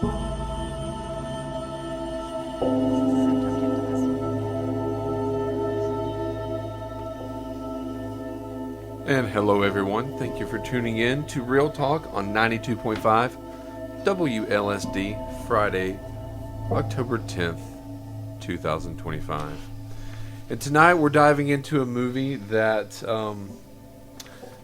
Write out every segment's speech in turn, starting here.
And hello everyone, thank you for tuning in to Real Talk on 92.5 WLSD, Friday, October 10th, 2025. And tonight we're diving into a movie that, I'm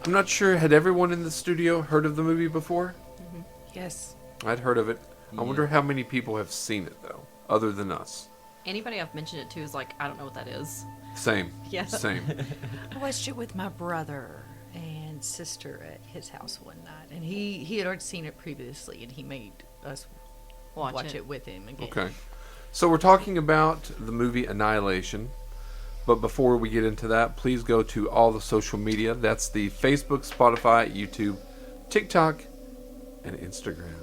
not sure, had everyone in the studio heard of the movie before? Mm-hmm. Yes. I'd heard of it. Yeah. I wonder how many people have seen it though, other than us. Anybody I've mentioned it to is like, I don't know what that is. Same. Yeah. Same. I watched it with my brother and sister at his house one night, and he had already seen it previously, and he made us watch it with him again. Okay. So we're talking about the movie Annihilation. But before we get into that, please go to all the social media. That's the Facebook, Spotify, YouTube, TikTok, and Instagram.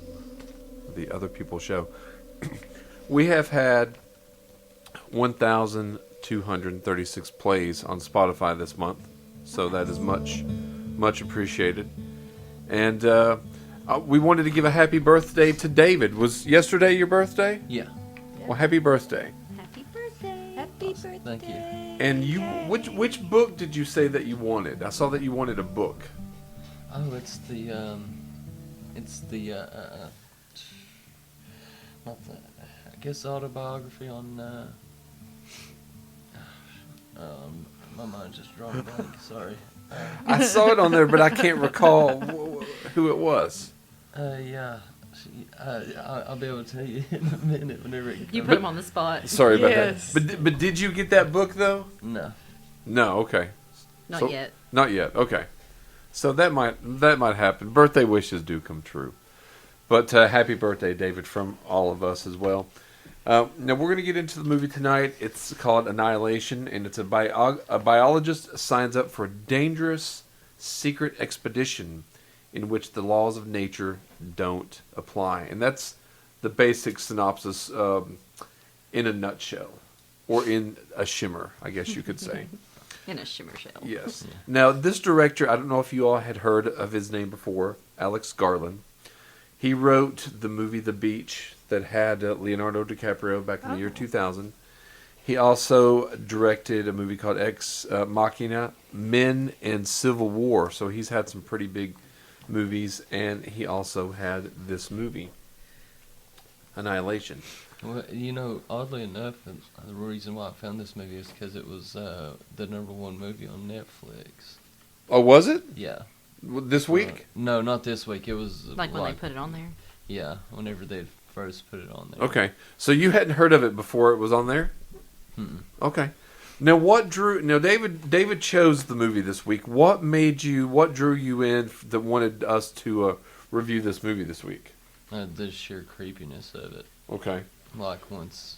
The Other People Show. We have had 1,236 plays on Spotify this month. So that is much appreciated. And we wanted to give a happy birthday to David. Was yesterday your birthday? Yeah. Well, happy birthday. Happy birthday! Happy birthday! Thank you. And you, which book did you say that you wanted? I saw that you wanted a book. Oh, it's the not the, I guess autobiography on, my mind's just drawing a blank, sorry. I saw it on there, but I can't recall who it was. Yeah. I'll be able to tell you in a minute whenever it comes. You put him on the spot. Sorry about Yes. that. But did you get that book though? No. No. Okay. Not yet. Not yet. Okay. So that might happen. Birthday wishes do come true. But happy birthday, David, from all of us as well. Now we're going to get into the movie tonight. It's called Annihilation, and it's a biologist signs up for a dangerous secret expedition in which the laws of nature don't apply. And that's the basic synopsis in a nutshell, or in a shimmer, I guess you could say. In a shimmer shell. Yes. Yeah. Now, this director, I don't know if you all had heard of his name before, Alex Garland. He wrote the movie The Beach that had Leonardo DiCaprio back in the year 2000. He also directed a movie called Ex Machina, Men, and Civil War. So he's had some pretty big movies, and he also had this movie, Annihilation. Well, you know, oddly enough, the reason why I found this movie is because it was the #1 movie on Netflix. Oh, was it? Yeah. This week? No, not this week. It was Like when they put it on there? Yeah, whenever they first put it on there. Okay. So you hadn't heard of it before it was on there? Mm-mm. Okay. Now David chose the movie this week. What drew you in that wanted us to review this movie this week? The sheer creepiness of it. Okay. Like once,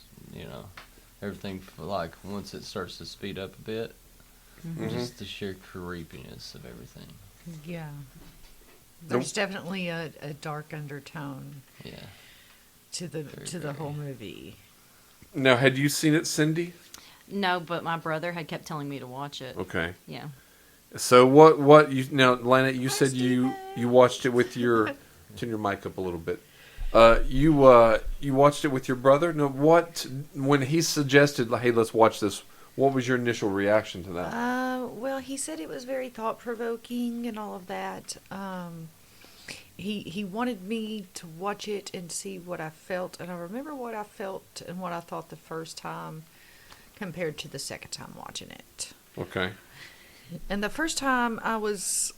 everything, like once it starts to speed up a bit, Mm-hmm. just the sheer creepiness of everything. Yeah. There's definitely a dark undertone Yeah. to the whole movie. Now, had you seen it, Cindy? No, but my brother had kept telling me to watch it. Okay. Yeah. So Lana, you said you watched it with your turn your mic up a little bit. You watched it with your brother? No, when he suggested, hey, let's watch this, what was your initial reaction to that? Well, he said it was very thought-provoking and all of that. He wanted me to watch it and see what I felt, and I remember what I felt and what I thought the first time compared to the second time watching it. Okay. And the first time I was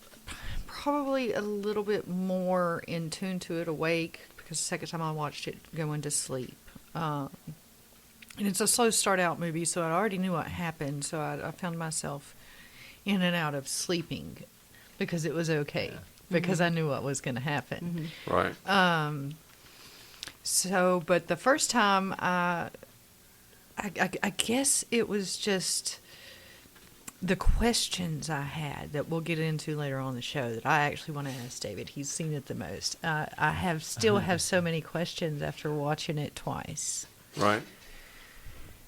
probably a little bit more in tune to it, awake, because the second time I watched it going to sleep. And it's a slow start-out movie, so I already knew what happened, so I found myself in and out of sleeping because it was okay, because I knew what was going to happen. Right. But the first time, I guess it was just the questions I had that we'll get into later on in the show that I actually want to ask David. He's seen it the most. I still have so many questions after watching it twice. Right.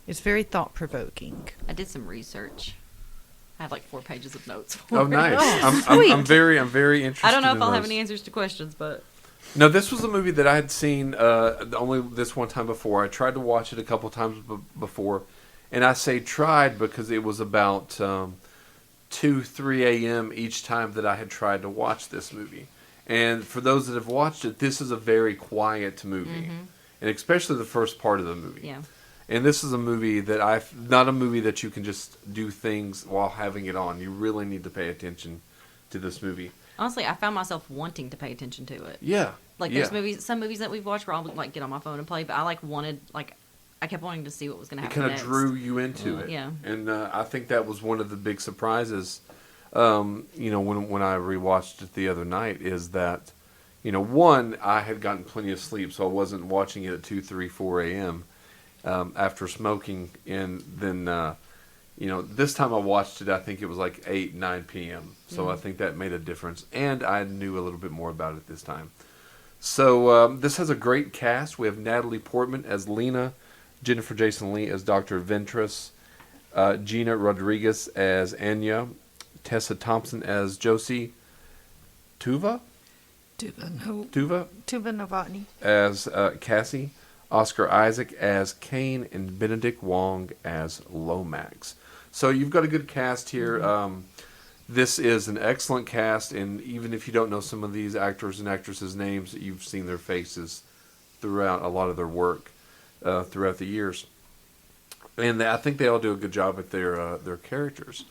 It's very thought-provoking. I did some research. I have like 4 pages of notes. For Oh, it. nice. Oh, I'm sweet. very interested. I don't know if in I'll have those. any answers to questions, but No, this was a movie that I had seen only this one time before. I tried to watch it a couple times before, and I say tried because it was about 2, 3 a.m. each time that I had tried to watch this movie. And for those that have watched it, this is a very quiet movie, and especially the first part of the movie. Yeah. And this is a movie that not a movie that you can just do things while having it on. You really need to pay attention to this movie. Honestly, I found myself wanting to pay attention to it. Yeah. Like yeah. there's some movies that we've watched where I'll like get on my phone and play, but I I kept wanting to see what was going to It happen kind of next. drew you into it. Yeah. And I think that was one of the big surprises, when I rewatched it the other night, is that, one, I had gotten plenty of sleep, so I wasn't watching it at 2, 3, 4 a.m. After smoking. And then, this time I watched it, I think it was like 8, 9 p.m. So I think that made a difference. And I knew a little bit more about it this time. So this has a great cast. We have Natalie Portman as Lena, Jennifer Jason Leigh as Dr. Ventress, Gina Rodriguez as Anya, Tessa Thompson as Josie, Tuva Novotny. as Cassie, Oscar Isaac as Kane, and Benedict Wong as Lomax. So you've got a good cast here. This is an excellent cast, and even if you don't know some of these actors and actresses' names, you've seen their faces throughout a lot of their work throughout the years. And I think they all do a good job at their characters.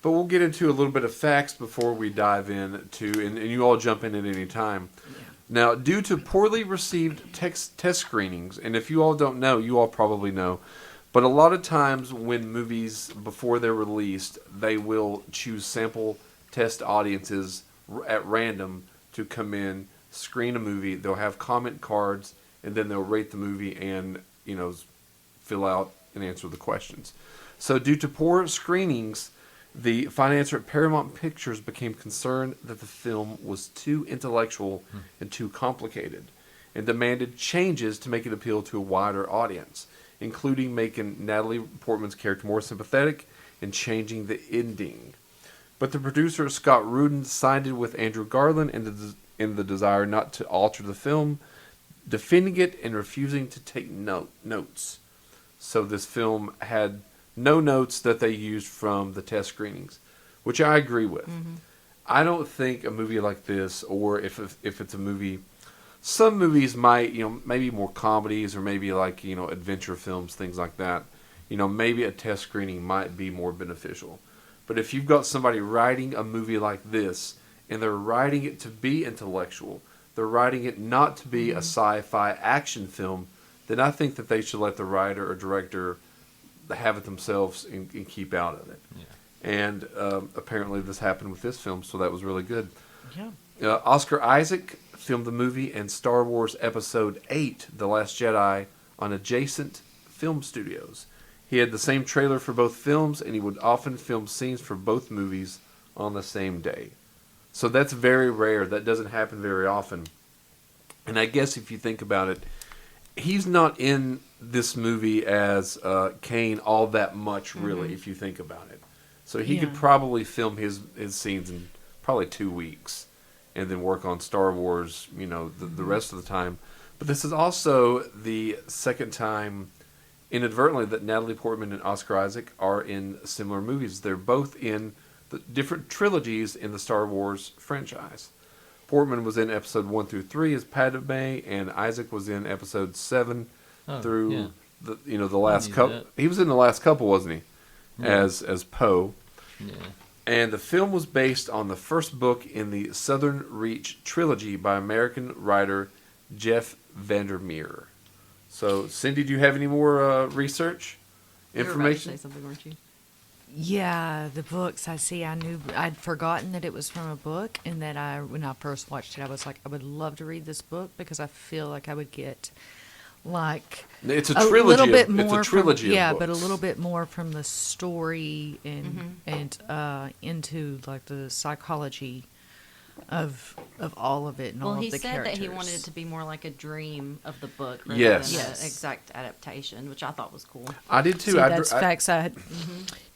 But we'll get into a little bit of facts before we dive in and you all jump in at any time. Yeah. Now, due to poorly received test screenings, and if you all don't know, you all probably know, but a lot of times when movies, before they're released, they will choose sample test audiences at random to come in, screen a movie. They'll have comment cards, and then they'll rate the movie and, fill out and answer the questions. So due to poor screenings, the financier at Paramount Pictures became concerned that the film was too intellectual and too complicated, and demanded changes to make it appeal to a wider audience, including making Natalie Portman's character more sympathetic and changing the ending. But the producer, Scott Rudin, sided with Andrew Garland in the desire not to alter the film, defending it and refusing to take notes. So this film had no notes that they used from the test screenings, which I agree with. Mm-hmm. I don't think a movie like this, or if it's a movie, some movies might, maybe more comedies or maybe like, adventure films, things like that, maybe a test screening might be more beneficial. But if you've got somebody writing a movie like this, and they're writing it to be intellectual, they're writing it not to be a sci-fi action film, then I think that they should let the writer or director have it themselves and keep out of it. Yeah. And apparently this happened with this film, so that was really good. Yeah. Oscar Isaac filmed the movie and Star Wars Episode 8, The Last Jedi, on adjacent film studios. He had the same trailer for both films, and he would often film scenes for both movies on the same day. So that's very rare. That doesn't happen very often. And I guess if you think about it, he's not in this movie as Kane all that much, really, if you think about it. So he could probably film his scenes in probably 2 weeks and then work on Star Wars, the rest of the time. But this is also the second time, inadvertently, that Natalie Portman and Oscar Isaac are in similar movies. They're both in the different trilogies in the Star Wars franchise. Portman was in episode 1 through 3 as Padme, and Isaac was in episode 7 through the last couple. He was in the last couple, wasn't he? Yeah. As Poe. Yeah. And the film was based on the first book in the Southern Reach trilogy by American writer Jeff Vandermeer. So, Cindy, do you have any more research information? You were about to say something, weren't you? Yeah, the books. I'd forgotten that it was from a book, and that when I first watched it, I was like, I would love to read this book because I feel like I would get it's a trilogy. Little bit more it's a trilogy from, of books. but a little bit more from the story and into like the psychology of all of it and all Well, of he the said characters. that he wanted it to be more like a dream of the book rather Yes. than Yes. an exact adaptation, which I thought was cool. I did too. See, I, that's I, facts I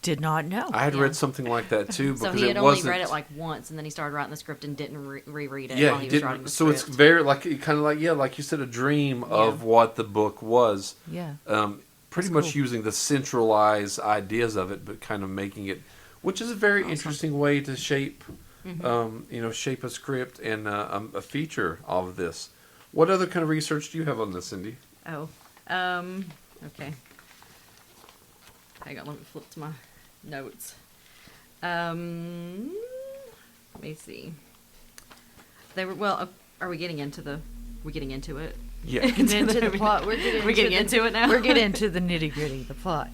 did not know. I had Yeah. read something like that too So because he had it only wasn't. read it like once, and then he started writing the script and didn't reread it Yeah, while he he was writing didn't. the So it's script. very like kind of like like you said, a dream of Yeah. what the book was. Yeah. Pretty That's much cool. using the centralized ideas of it, but kind of making it, which is a very Awesome. interesting way to shape, Mm-hmm. shape a script and a feature of this. What other kind of research do you have on this, Cindy? Oh, okay. Hang on, let me flip to my notes. Let me see. They were are we getting into the? We getting into it? Yeah. Getting into the plot. We're getting into it now. We're getting into the nitty gritty, the plot.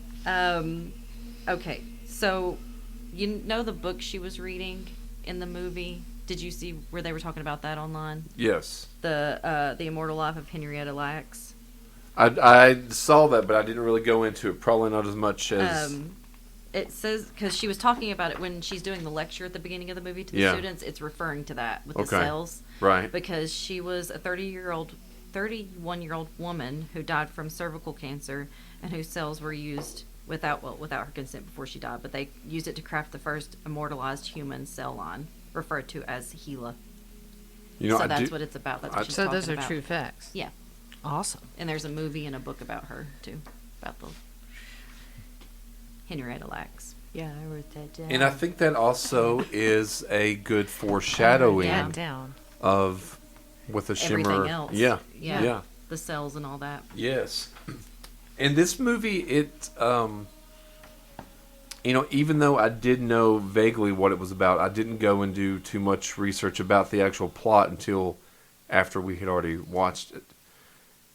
Okay, so you know the book she was reading in the movie? Did you see where they were talking about that online? Yes. The Immortal Life of Henrietta Lacks. I saw that, but I didn't really go into it. Probably not as much as. It says, because she was talking about it when she's doing the lecture at the beginning of the movie to the Yeah. students, it's referring to that with the Okay. cells. Right. Because she was a 31-year-old woman who died from cervical cancer and whose cells were used without her consent before she died, but they used it to craft the first immortalized human cell line, referred to as Gila. You know, So I that's do. what it's about. That's what she's So talking those are about. true facts. Yeah. Awesome. And there's a movie and a book about her, too, about the Henrietta Lacks. Yeah, I wrote that down. And I think that also is a good foreshadowing Yeah. down. of with the shimmer. Everything else. Yeah. Yeah. Yeah. The cells and all that. Yes. And this movie, even though I did know vaguely what it was about, I didn't go and do too much research about the actual plot until after we had already watched it.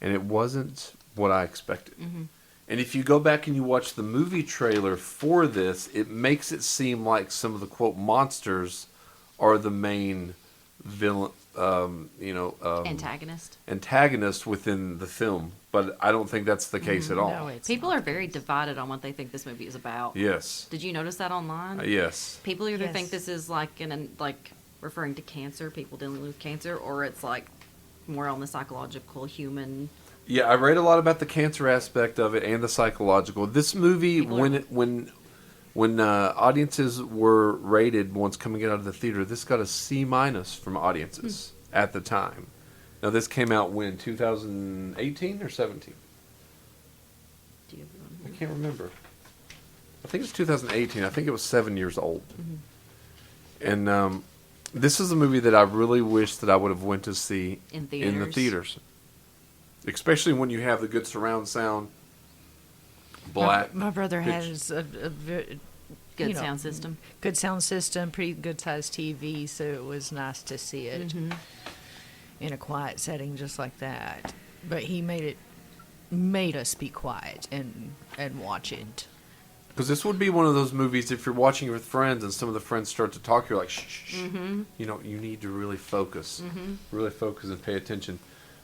And it wasn't what I expected. Mm-hmm. And if you go back and you watch the movie trailer for this, it makes it seem like some of the, quote, monsters are the main villain, antagonist within the film. But I don't think that's the case at all. No, it's People not. are very divided on what they think this movie is about. Yes. Did you notice that online? Yes. People either Yes. think this is like referring to cancer, people dealing with cancer, or it's like more on the psychological human. Yeah, I read a lot about the cancer aspect of it and the psychological. This movie, People are- when audiences were rated once coming out of the theater, this got a C- from audiences at the time. Now, this came out when, 2018 or 17? Do you have I one? can't remember. I think it's 2018. I think it was 7 years old. And this is a movie that I really wish that I would have went to see In in the theaters. theaters. Especially when you have the good surround sound, black. My brother pitch. has a Good you know, sound system. good sound system, pretty good sized TV, so it was nice to see it Mm-hmm. in a quiet setting just like that. But he made us be quiet and watch it. Because this would be one of those movies, if you're watching it with friends and some of the friends start to talk, you're like, shh, shh, shh. Mm-hmm. You need to really focus. Really focus and pay attention.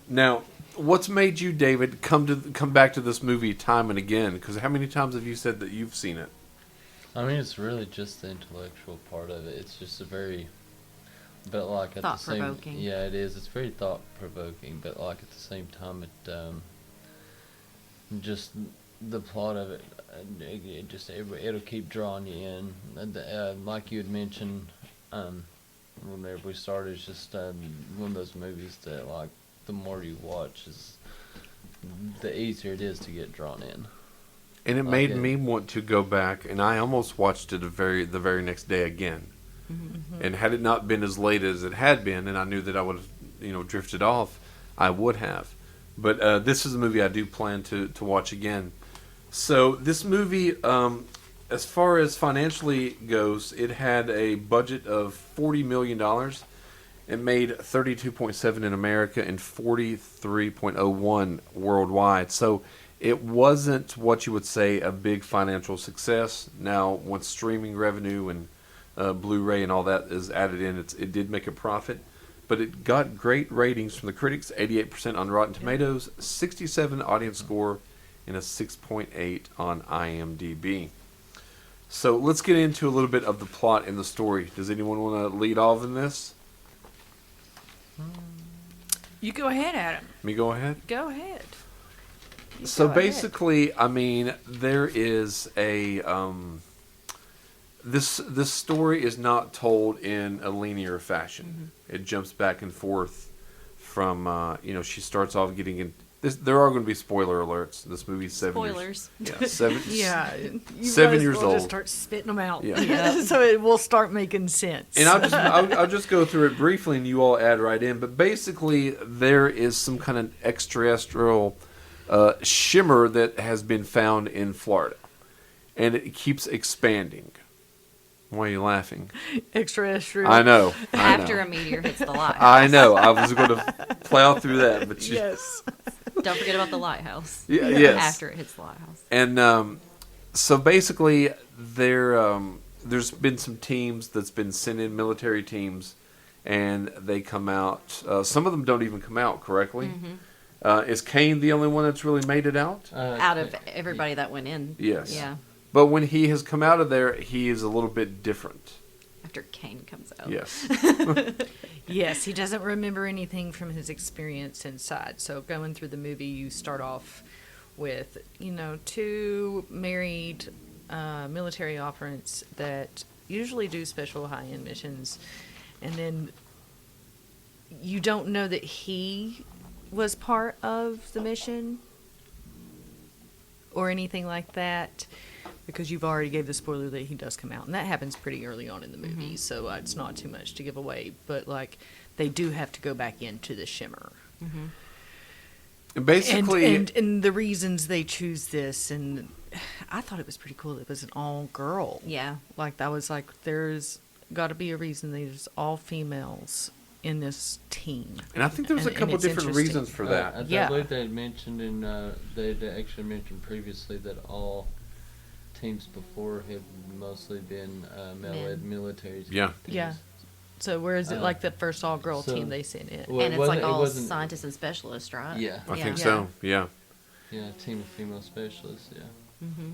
Now, what's made you, David, come back to this movie time and again? Because how many times have you said that you've seen it? I mean, it's really just the intellectual part of it. It's just but like at the same, Thought-provoking. yeah, it is. It's very thought provoking, but like at the same time, just the plot of it, it'll keep drawing you in. Like you had mentioned, whenever we started, it's just one of those movies that like the more you watch, is the easier it is to get drawn in. And it Like made it. me want to go back, and I almost watched it the very next day again. Mm-hmm. And had it not been as late as it had been, and I knew that I would have, drifted off, I would have. But this is a movie I do plan to watch again. So this movie, as far as financially goes, it had a budget of $40 million. It made 32.7 in America and 43.01 worldwide. So it wasn't what you would say a big financial success. Now, once streaming revenue and Blu-ray and all that is added in, it did make a profit. But it got great ratings from the critics, 88% on Rotten Tomatoes, 67 audience score, and a 6.8 on IMDb. So let's get into a little bit of the plot and the story. Does anyone want to lead off in this? You go ahead, Adam. Me go ahead. Go ahead. You So go ahead. basically, I mean, there is a this story is not told in a linear fashion. It jumps back and forth from she starts off getting in. There are going to be spoiler alerts. This movie's 7 Spoilers. years. Yeah, Yeah, you 7 might as years well old. Just start spitting them out. Yeah. So it will start making sense. And I'll just go through it briefly, and you all add right in. But basically, there is some kind of extraterrestrial shimmer that has been found in Florida, and it keeps expanding. Why are you laughing? Extraterrestrial. I know. After a meteor hits the lighthouse. I know. I was going to plow through that, but you, Yes. Don't forget about the lighthouse. yeah, yes. After it hits the lighthouse. And so basically, there's been some teams that's been sent in, military teams, and they come out. Some of them don't even come out correctly. Is Kane the only one that's really made it out? Out of everybody that went in. Yes. Yeah. But when he has come out of there, he is a little bit different. After Kane comes out. Yes. Yes, he doesn't remember anything from his experience inside. So going through the movie, you start off with, two married military operants that usually do special high-end missions. And then you don't know that he was part of the mission or anything like that, because you've already gave the spoiler that he does come out, and that happens pretty early on in the movie, so it's not too much to give away. But they do have to go back into the shimmer, And basically, and the reasons they choose this, and I thought it was pretty cool. It was an all girl. Yeah. I was like, there's got to be a reason there's all females in this team. and I think there was a and couple it's different interesting. reasons for that. I believe they had mentioned they'd actually mentioned previously that all teams before had mostly been male-led military teams. Yeah. Yeah. So where is it like the first all girl so- team they sent in? Well, And it it's like wasn't- it all wasn't- scientists and specialists, right? Yeah. I think Yeah. so. Yeah. Yeah, a team of female specialists, yeah. Mm-hmm.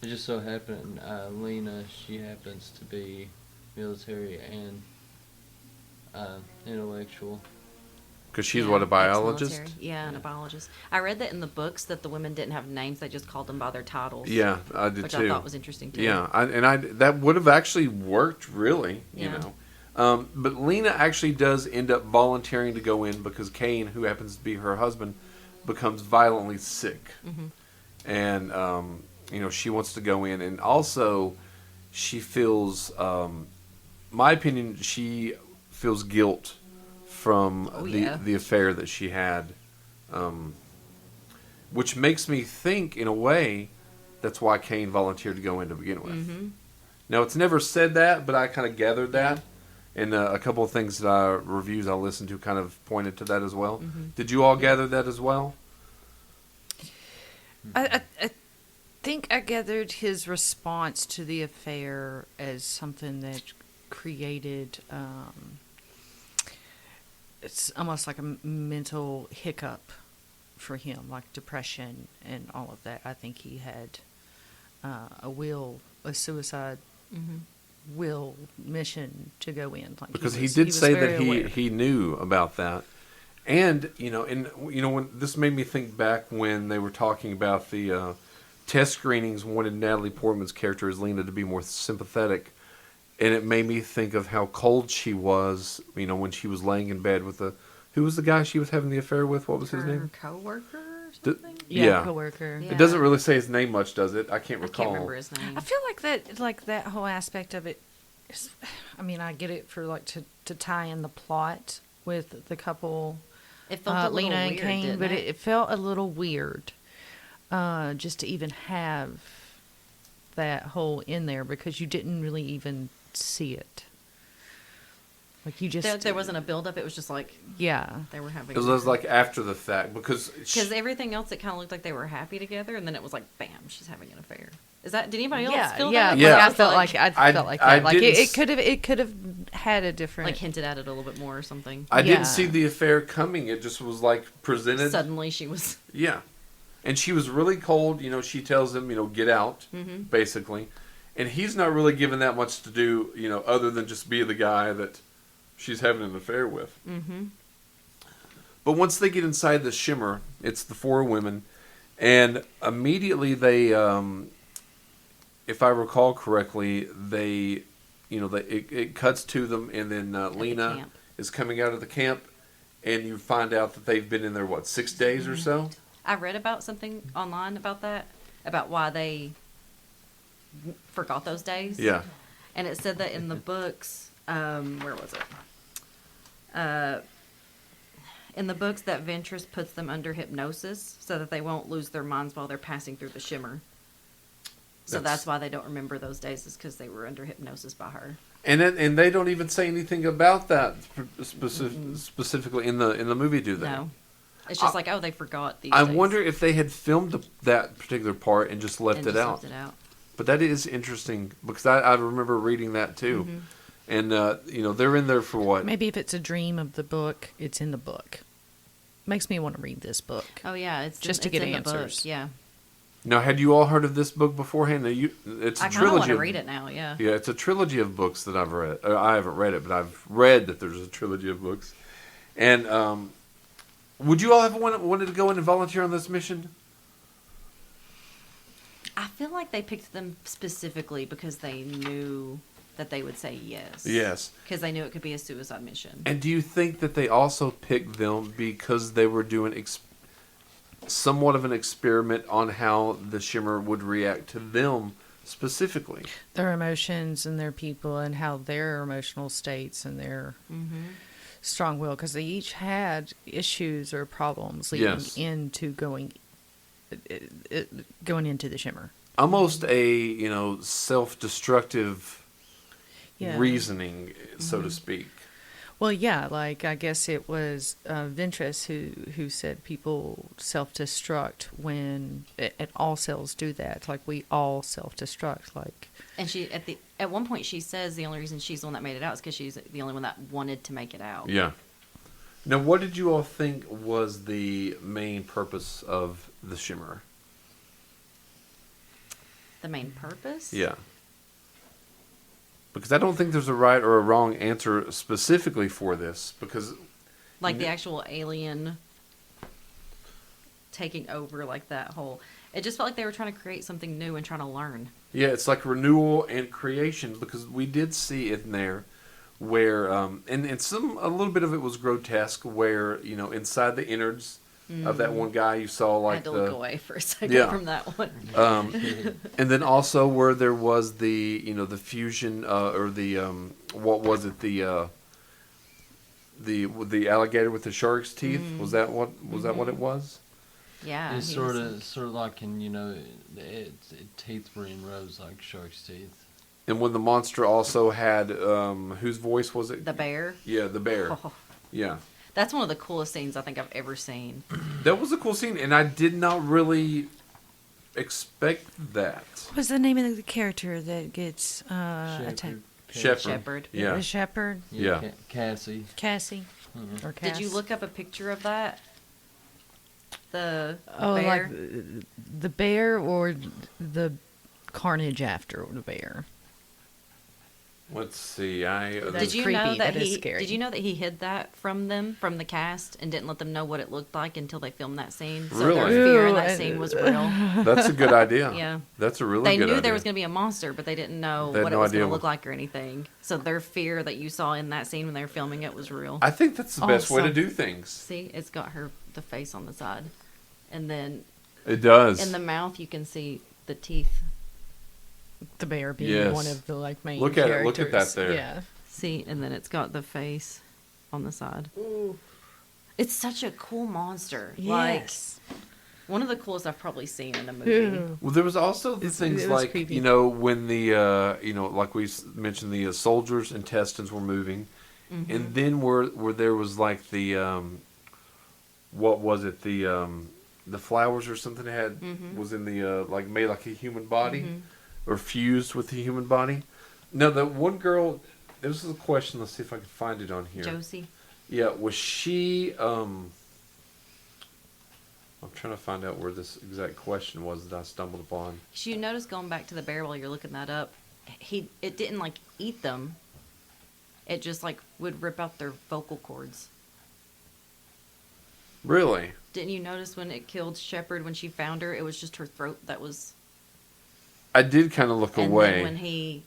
It just so happened, Lena, she happens to be military and intellectual. Because she's what, a biologist? ex-military. Yeah, and a biologist. I read that in the books that the women didn't have names; they just called them by their titles. Yeah, I did which too. I thought was interesting too. Yeah, that would have actually worked, really. You Yeah. know, but Lena actually does end up volunteering to go in because Kane, who happens to be her husband, becomes violently sick, and she wants to go in, and also she feels, my opinion, she feels guilt from the affair that she had, which makes me think, in a way, that's why Kane volunteered to go in to begin with. Now, it's never said that, but I kind of gathered that, and a couple of things that reviews I listened to kind of pointed to that as well. Did you all gather that as well? I think I gathered his response to the affair as something that created, it's almost like a mental hiccup for him, like depression and all of that. I think he had a suicide will mission to go in. Like Because he was did say very that aware. he knew about that. And, when this made me think back when they were talking about the test screenings, wanted Natalie Portman's character as Lena to be more sympathetic. And it made me think of how cold she was, when she was laying in bed with who was the guy she was having the affair with? What was his name? Coworker or D- something? Yeah. Coworker. Yeah. It doesn't really say his name much, does it? I can't I recall. can't remember his name. I feel like that whole aspect of it is, I mean, I get it for to tie in the plot with the couple, It felt a little Lena and weird, Kane, didn't but it? it felt a little weird, just to even have that whole in there because you didn't really even see it. Like you just There wasn't a build up. It was just like yeah. they were having. It was like after the fact because everything else it kind of looked like they were happy together, and then it was like, bam, she's having an affair. Is that? Did anybody else Yeah, feel yeah, that? Yeah. Like, I was felt like I I- felt like I that. Like didn't it could have had a different like hinted at it a little bit more or something. I Yeah. didn't see the affair coming. It just was like presented. Suddenly she was. Yeah. And she was really cold. She tells him, get out, basically. And he's not really given that much to do, other than just be the guy that she's having an affair with. Mm-hmm. But once they get inside the shimmer, it's the four women, and immediately they, if I recall correctly, they, it cuts to them, and then the Lena camp. is coming out of the camp, and you find out that they've been in there 6 days or so. I read about something online about that, about why they forgot those days. Yeah. And it said that in the books, where was it? In the books, that Ventress puts them under hypnosis so that they won't lose their minds while they're passing through the shimmer. So that's why they don't remember those days, is because they were under hypnosis by her. And they don't even say anything about that specifically in the movie, do they? No. It's just like, they forgot these I days. wonder if they had filmed that particular part and just left And it just out. left it out. But that is interesting because I remember reading that too. And, they're in there for what? Maybe if it's a dream of the book, it's in the book. Makes me want to read this book. Oh, yeah. It's Just to it's get in answers. The book. Yeah. Now, had you all heard of this book beforehand? Now, it's a I kind of trilogy. want to read it now, yeah. Yeah, it's a trilogy of books that I've read. I haven't read it, but I've read that there's a trilogy of books. And would you all have wanted to go in and volunteer on this mission? I feel like they picked them specifically because they knew that they would say yes. Yes. Because they knew it could be a suicide mission. And do you think that they also picked them because they were doing somewhat of an experiment on how the shimmer would react to them specifically? Their emotions and their people and how their emotional states and their strong will, because they each had issues or problems leading into going into the shimmer. Almost a self-destructive reasoning, so to speak. Well, yeah, like I guess it was Ventress who said people self-destruct when and all cells do that. Like we all self-destruct. Like, And she at one point she says the only reason she's the one that made it out is because she's the only one that wanted to make it out. Yeah. Now, what did you all think was the main purpose of the shimmer? The main purpose? Yeah. Because I don't think there's a right or a wrong answer specifically for this. Because Like the actual alien taking over, like that whole. It just felt like they were trying to create something new and trying to learn. yeah, it's like renewal and creation. Because we did see in there where, and a little bit of it was grotesque, where inside the innards of that one guy you saw I like had to look away for a second Yeah. from that one. And then also where there was the the fusion or the what was it the alligator with the shark's teeth, was that what it was? Yeah. It's he sort was- of like its teeth were in rows like shark's teeth. And when the monster also had whose voice was it? The bear. Yeah, the bear. Oh, Yeah. that's one of the coolest scenes I think I've ever seen. That was a cool scene, and I did not really expect that. what's the name of the character that gets attacked? Shepherd. Shepherd. Yeah. The shepherd, Yeah. Cassie. Cassie, or Cass. Did you look up a picture of that? The Oh, bear? like the bear or the carnage after the bear? Let's see. That's Did you creepy. know that That is he? scary. Did you know that he hid that from them, from the cast, and didn't let them know what it looked like until they filmed that scene? So Really? their fear in Ew, that scene was real. That's a good idea. Yeah. That's a really They good knew idea. there was going to be a monster, but they didn't know They had what it no was going idea to look what- like or anything. So their fear that you saw in that scene when they were filming it was real. I think that's the best way to Awesome. do things. See, it's got the face on the side, and then It does. in the mouth you can see the teeth. The bear being Yes. one of the main Look at it. characters. Look at that there. Yeah. See, and then it's got the face on the side. It's such a cool monster. Yes. Like one of the coolest I've probably seen in a movie. Ew. Well, there was also the It's- things it was like creepy. when the like we mentioned, the soldiers' intestines were moving, and then where there was like the what was it the flowers or something had was in the like made like a human body or fused with the human body. Now the one girl, this is a question. Let's see if I can find it on here. Josie. Yeah, was she? I'm trying to find out where this exact question was that I stumbled upon. Should you notice going back to the bear while you're looking that up? It didn't like eat them. It just like would rip out their vocal cords. Really? Didn't you notice when it killed Shepard when she found her? It was just her throat that was. I did kind of look And away. then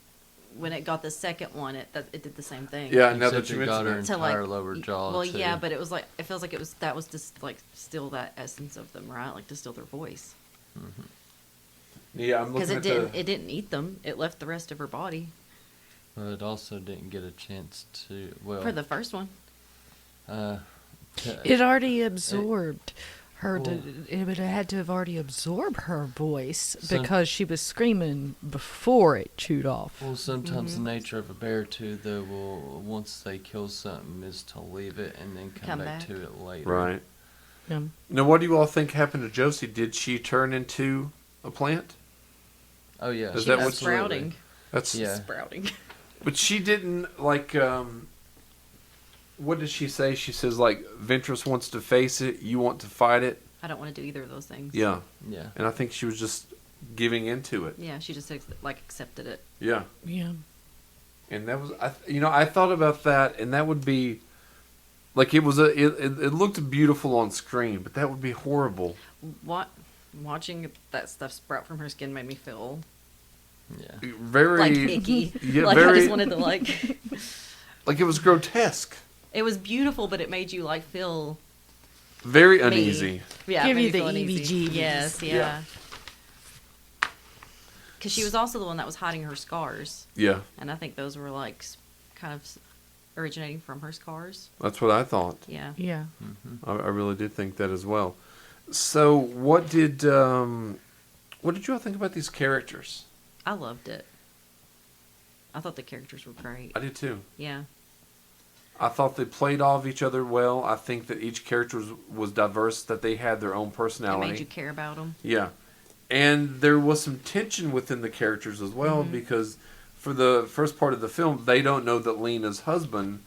when it got the second one, it did the same thing. Yeah, now that Except you it got her mention entire lower jaw. Well, too. yeah, but it was like it feels like that was just like still that essence of them, right? Like to steal their voice. it. Yeah, I'm Because looking at it didn't eat them. It left the rest of her body Well, it also didn't get a chance to. Well, for the first one. uh, It already absorbed her. Well- It would have had to have already absorbed her voice So- because she was screaming before it chewed off. Well, sometimes the nature of a bear too, though, will once they kill something, is to leave it and then come back to it later. right. Yeah. Now, what do you all think happened to Josie? Did she turn into a plant? Oh yeah, Is She that was what's- sprouting. That's Yeah. Sprouting. But she didn't like. What did she say? She says like Ventress wants to face it. You want to fight it. I don't want to do either of those things. Yeah, Yeah. and I think she was just giving into it. Yeah, she just accepted it. Yeah, Yeah. and that was I thought about that, and that would be like it was it looked beautiful on screen, but that would be horrible. Watching that stuff sprout from her skin made me feel Yeah. Very like icky. Yeah, like I very just wanted to like. like it was grotesque. It was beautiful, but it made you like feel. Very Me. uneasy. Yeah, Give made you me the feel uneasy. EBGBs. Yes, Yeah. yeah. Because she was also the one that was hiding her scars, Yeah, and I think those were like kind of originating from her scars. that's what I thought. Yeah. Yeah. I really did think that as well. So, what did you all think about these characters? I loved it. I thought the characters were great. I did too. Yeah. I thought they played off each other well. I think that each character was diverse, that they had their own It personality. made you care about them. Yeah. And there was some tension within the characters as well, because for the first part of the film, they don't know that Lena's husband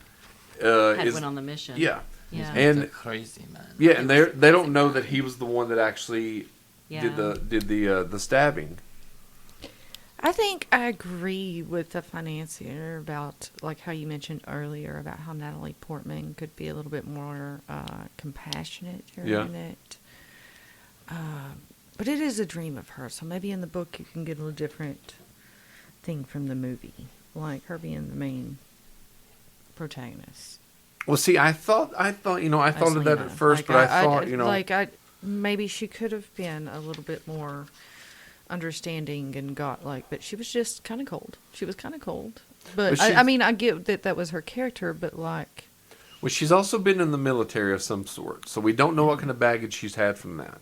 is... Went on the mission. Yeah. Yeah. And- He's a crazy man. Yeah, and He was they don't crazy know guy. that he was the one that actually Yeah. did the stabbing. I think I agree with the financier about, like how you mentioned earlier, about how Natalie Portman could be a little bit more compassionate during Yeah. it. But it is a dream of hers, so maybe in the book you can get a little different thing from the movie, like her being the main protagonist. Well, see, I thought I thought of that Lena. at first, Like, but I thought, maybe she could have been a little bit more understanding and but she was just kind of cold. She was kind of cold. But But I mean, I get that was her character, but like, well, she's also been in the military of some sort, so we don't know what kind of baggage she's had from that.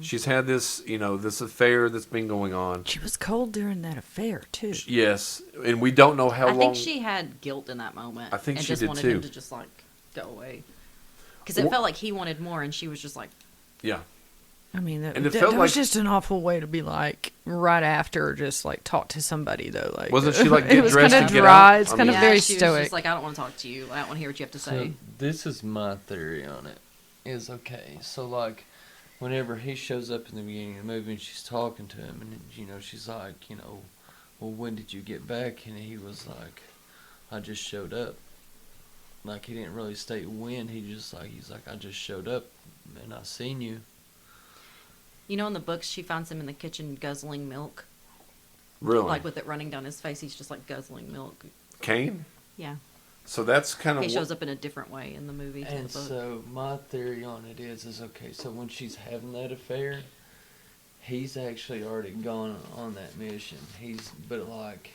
She's had this, this affair that's been going on. she was cold during that affair too. Yes, and we don't know how I long. think she had guilt in that moment. I think and she just did wanted too. him to just like go away. Because it Wha- felt like he wanted more, and she was just like, Yeah, I mean, that, And it that, felt that was like- just an awful way to be like right after, just like talk to somebody though. Like, Wasn't she, like, it get was dressed kind and of get dry. out? It's I kind mean- of yeah, very she was stoic. just like, I don't want to talk to you. I don't want to hear what you have to So say. this is my theory on it. Is okay. So like, whenever he shows up in the beginning of the movie and she's talking to him, and she's like, well, when did you get back? And he was like, I just showed up. Like he didn't really state when. He's like, I just showed up and I seen you. In the books, she finds him in the kitchen guzzling milk, really. like with it running down his face. He's just like guzzling milk. Kane. Yeah, So that's kind of he shows up in a different way in the movie to the And book. so my theory on it is okay. So when she's having that affair, he's actually already gone on that mission. But like,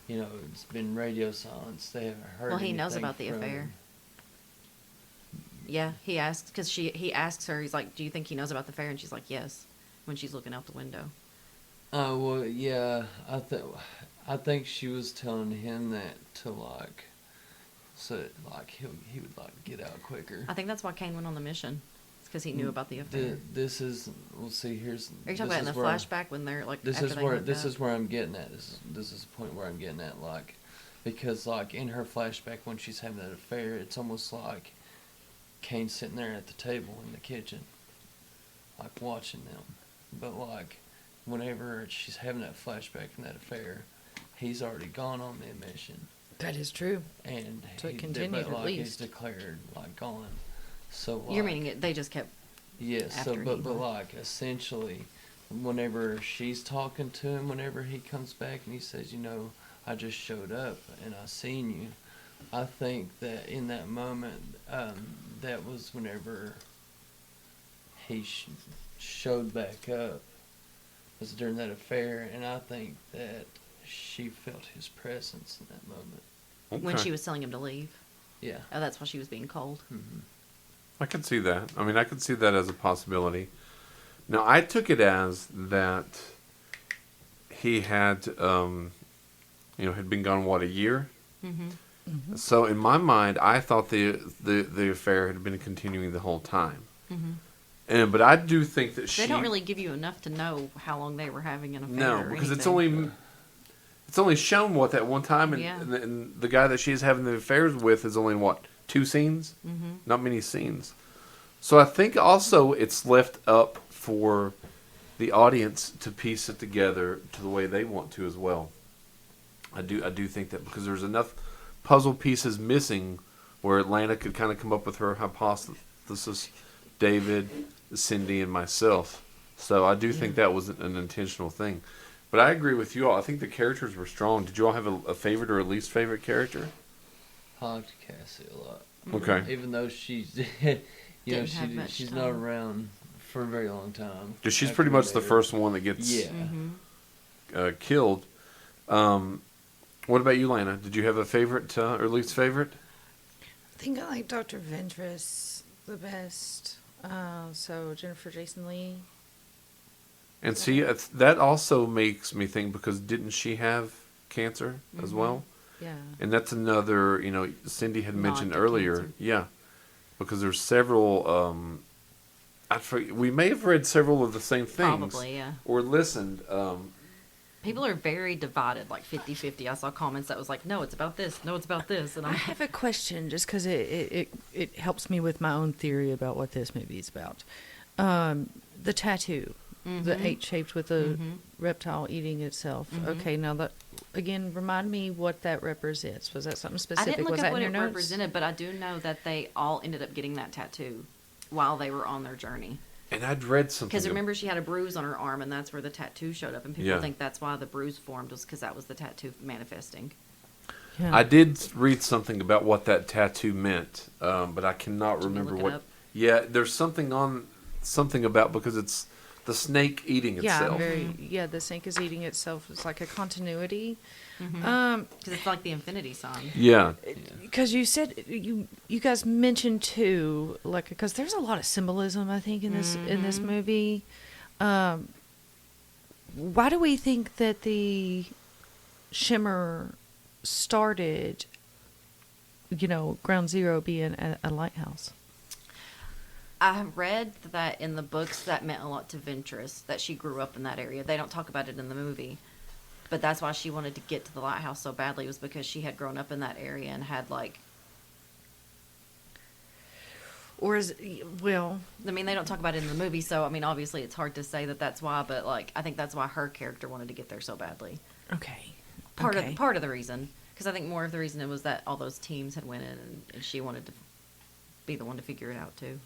it's been radio silence. They haven't heard. Well, he knows anything about the from- affair. Yeah, he asks because he asks her. He's like, "Do you think he knows about the affair?" And she's like, "Yes." When she's looking out the window. Oh well, yeah. I think she was telling him that to like, so like he would like get out quicker. I think that's why Kane went on the mission. It's because he knew about the affair. This is we'll see. Here's. Are you talking about in the flashback when they're like? This after is they where hook this up? is where I'm getting at. This is the point where I'm getting at. Like, because like in her flashback when she's having that affair, it's almost like Kane's sitting there at the table in the kitchen, like watching them. But like, whenever she's having that flashback from that affair, he's already gone on the mission, That is true. and So it he- continued but at like he's least. declared like gone. So You're like, meaning it? They just kept. yes. So after but he but left. like essentially, whenever she's talking to him, whenever he comes back and he says, I just showed up and I seen you. I think that in that moment, that was whenever he showed back up. Was during that affair, and I think that she felt his presence in that moment. When Okay. she was telling him to leave. Yeah. Oh, that's why she was being cold. Hmm. I could see that. I mean, I could see that as a possibility. Now, I took it as that he had, had been gone, what, a year? Mm-hmm. So in my mind, I thought the affair had been continuing the whole time. Mm-hmm. But I do think that she... They don't really give you enough to know how long they were having an affair. No, or because anything. it's only shown, what, that one time, and, Yeah. and the guy that she's having the affairs with is only, what, 2 scenes? Mm-hmm. Not many scenes. So I think also it's left up for the audience to piece it together to the way they want to as well. I do think that, because there's enough puzzle pieces missing where Lana could kind of come up with her hypothesis, David, Cindy, and myself. So I do think that was an intentional thing. But I agree with you all. I think the characters were strong. Did you all have a favorite or a least favorite character? I liked Cassie a lot. Okay. Even though she's, Didn't have much she's time. not around for a very long time. Because she's After pretty we much met the her. first one that gets Yeah. Mm-hmm. killed. What about you, Lana? Did you have a favorite or least favorite? I think I like Dr. Ventress the best. So Jennifer Jason Leigh. And see, that also makes me think, because didn't she have cancer as Mhm. well? Yeah. And that's another, Cindy had Nod mentioned to earlier. cancer. Yeah. Because there's several, we may have read several of the same things. Probably, yeah. Or listened. People are very divided, like 50-50. I saw comments that was like, no, it's about this. No, it's about this. And I I'm have a question, just because it helps me with my own theory about what this movie is about. The tattoo, the Mhm. H-shaped with the Mhm. reptile eating itself. Mhm. Okay, now that again, remind me what that represents. Was that something I specific? didn't look Was up that what in it your notes? represented, but I do know that they all ended up getting that tattoo while they were on their journey. And I'd read something. Because remember, she had a bruise on her arm, and that's where the tattoo showed up. And people Yeah. think that's why the bruise formed, was because that was the tattoo manifesting. Yeah. I did read something about what that tattoo meant, but I cannot Did you remember look it what. up? Yeah, there's something about, because it's the snake eating itself. The snake is eating itself. It's like a continuity. Because it's like the infinity sign. Yeah. Because you said you guys mentioned too, like, because there's a lot of symbolism, I think, in this movie. Why do we think that the shimmer started? Ground zero being a lighthouse. I have read that in the books that meant a lot to Ventress, that she grew up in that area. They don't talk about it in the movie. But that's why she wanted to get to the lighthouse so badly, was because she had grown up in that area and had, like... Or is well, I mean, they don't talk about it in the movie, so, I mean, obviously it's hard to say that that's why, but, like, I think that's why her character wanted to get there so badly. okay. Part of the reason. Because I think more of the reason it was that all those teams had went in, and she wanted to be the one to figure it out, too.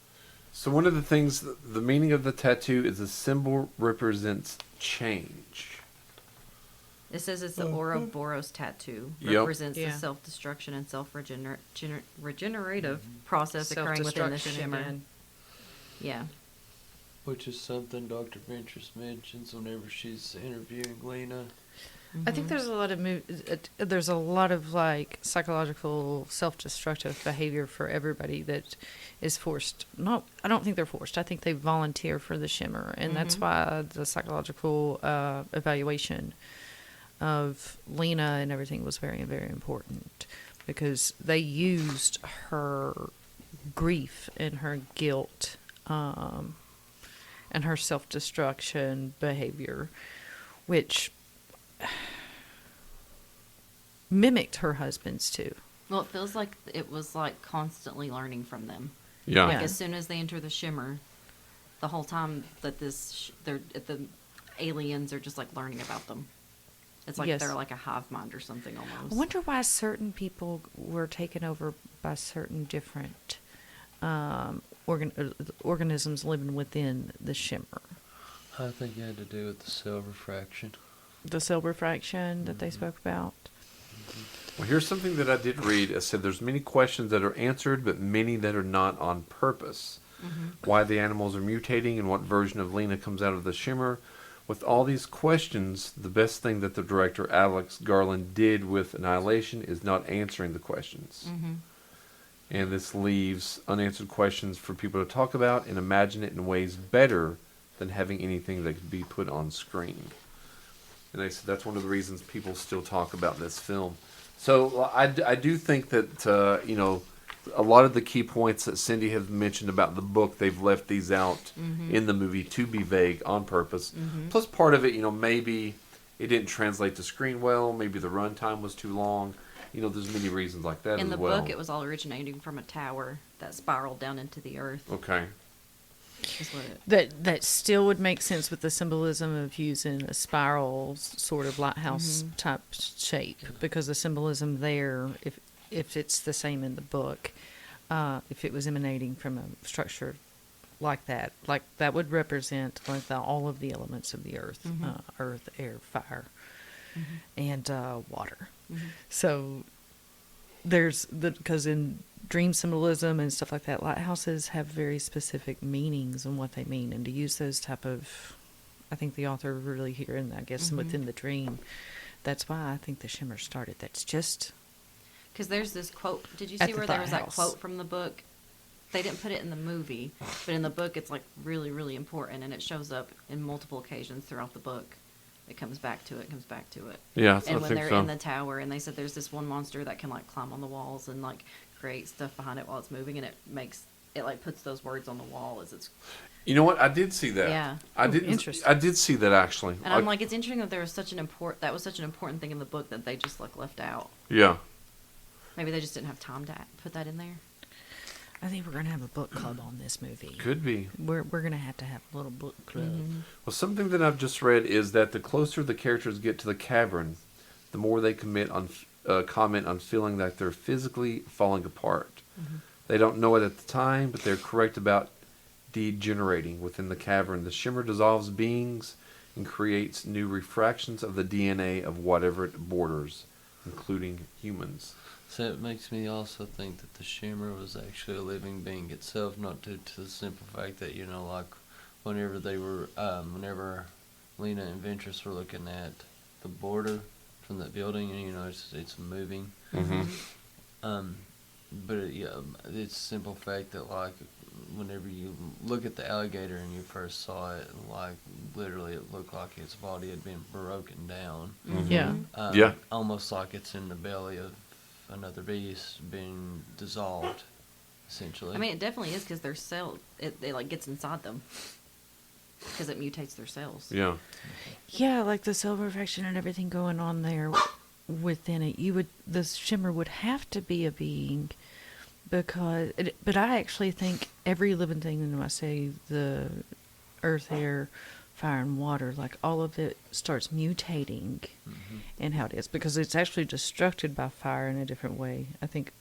So one of the things, the meaning of the tattoo is the symbol represents change. It says it's the Ouroboros tattoo. Yep. Represents Yeah. the self-destruction and self-regenerative process occurring within the Self-destruction shimmer. again. Yeah. Which is something Dr. Ventress mentions whenever she's interviewing Lena. I think there's a lot of there's a lot of like psychological self-destructive behavior for everybody that is forced. I don't think they're forced. I think they volunteer for the shimmer, and that's why the psychological evaluation of Lena and everything was very, very important, because they used her grief and her guilt and her self-destruction behavior, which mimicked her husband's too. Well, it feels like it was like constantly learning from them. Yeah. Like as soon as they enter the shimmer, the whole time that the aliens are just like learning about them. It's like Yes. they're like a hive mind or something almost. I wonder why certain people were taken over by certain different organisms living within the shimmer. I think it had to do with the silver fraction. The silver fraction that they spoke about. Well, here's something that I did read. It said there's many questions that are answered, but many that are not on purpose. Why the animals are mutating and what version of Lena comes out of the shimmer. With all these questions, the best thing that the director Alex Garland did with Annihilation is not answering the questions. And this leaves unanswered questions for people to talk about and imagine it in ways better than having anything that could be put on screen. And they said that's one of the reasons people still talk about this film. So I do think that, you know, a lot of the key points that Cindy has mentioned about the book, they've left these out in the movie to be vague on purpose. Plus part of it, you know, maybe it didn't translate to screen well. Maybe the runtime was too long. You know, there's many reasons like that In as the well. book, it was all originating from a tower that spiraled down into the earth. Okay. Is what it, That still would make sense with the symbolism of using a spiral sort of lighthouse type shape, because the symbolism there, if it's the same in the book, if it was emanating from a structure like that would represent like all of the elements of the earth, earth, air, fire, and water. So there's because in dream symbolism and stuff like that, lighthouses have very specific meanings and what they mean, and to use those type of, I think the author really here, and I guess within the dream, that's why I think the shimmer started. That's just because there's this quote. Did you At see the where there was that lighthouse. quote from the book? They didn't put it in the movie, but in the book, it's like really, really important, and it shows up in multiple occasions throughout the book. It comes back to it. Comes back to it. Yeah, I And when think they're so. in the tower, and they said there's this one monster that can like climb on the walls and like create stuff behind it while it's moving, and it like puts those words on the wall as it's. You know what? I did see that. Yeah. I Oh, didn't. interesting. I did see that actually. And I'm like, it's interesting that there was such an important thing in the book that they just like left out. Yeah. Maybe they just didn't have time to put that in there. I think we're gonna have a book club on this movie. Could be. We're gonna have to have a little book club. Well, something that I've just read is that the closer the characters get to the cavern, the more they comment on feeling that they're physically falling apart. They don't know it at the time, but they're correct about degenerating within the cavern. The shimmer dissolves beings and creates new refractions of the DNA of whatever it borders, including humans. So it makes me also think that the shimmer was actually a living being itself, not due to the simple fact that, you know, like whenever Lena and Ventress were looking at the border from that building, and you know it's moving. But it's a simple fact that like whenever you look at the alligator and you first saw it, like literally it looked like its body had been broken down. Yeah. Yeah. Almost like it's in the belly of another beast being dissolved, essentially. I mean, it definitely is because their cell, it like gets inside them because it mutates their cells. Yeah. Yeah, like the silver fraction and everything going on there within it. The shimmer would have to be a being, but I actually think every living thing, when I say the earth, air, fire, and water, like all of it starts mutating in how it is, because it's actually destructed by fire in a different way. I think,